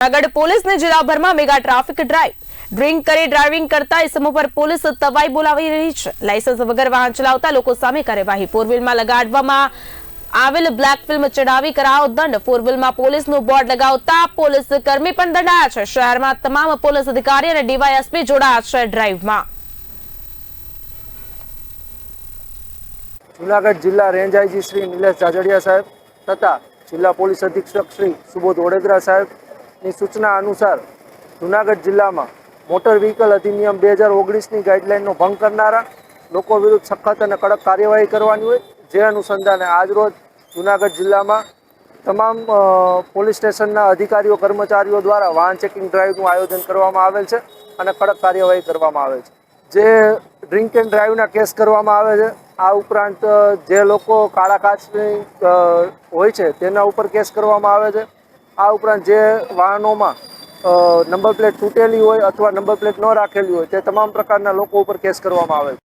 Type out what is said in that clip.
જૂનાગઢ પોલીસને જિલ્લાભરમાં mega traffic drive drink કરી driving કરતા ઇસમો પર પોલીસ તવાઈ બોલાવી રહી છે। લાયસન્સ વગર વાહન ચલાવતા લોકો સામે કાર્યવાહી। ફોર વ્હીલમાં લગાડવામાં આવેલ બ્લેક ફિલ્મ ચડાવી કરાયો દંડ। ફોર વ્હીલમાં પોલીસનું બોર્ડ લગાવતા પોલીસ કર્મી પણ દંડાયા છે। શહેરમાં તમામ પોલીસ અધિકારી અને ડીવાયએસપી જોડાયા છે ડ્રાઈવમાં। જૂનાગઢ જિલ્લા રેન્જ આઈજી શ્રી નિલેશ જાજડિયા સાહેબ તથા જિલ્લા પોલીસ અધિક્ષક શ્રી સુબોધ વડોદરા સાહેબની સૂચના અનુસાર જૂનાગઢ જિલ્લામાં મોટર વ્હીકલ અધિનિયમ 2019ની ગાઈડલાઇનનો ભંગ કરનારા લોકો વિરુદ્ધ સખત અને કડક કાર્યવાહી કરવાની હોય। જે અનુસંધાને આજરોજ જૂનાગઢ જિલ્લામાં તમામ પોલીસ સ્ટેશનના અધિકારીઓ કર્મચારીઓ દ્વારા વાહન ચેકિંગ ડ્રાઈવનું આયોજન કરવામાં આવેલ છે અને કડક કાર્યવાહી કરવામાં આવે છે। જે ડ્રિંક એન્ડ ડ્રાઈવના કેસ કરવામાં આવે છે। આ ઉપરાંત જે લોકો કાળા કાચની હોય છે તેના ઉપર કેસ કરવામાં આવે છે। આ ઉપરાંત જે વાહનોમાં નંબર પ્લેટ તૂટેલી હોય અથવા નંબર પ્લેટ ન રાખેલી હોય તે તમામ પ્રકારના લોકો ઉપર કેસ કરવામાં આવે છે।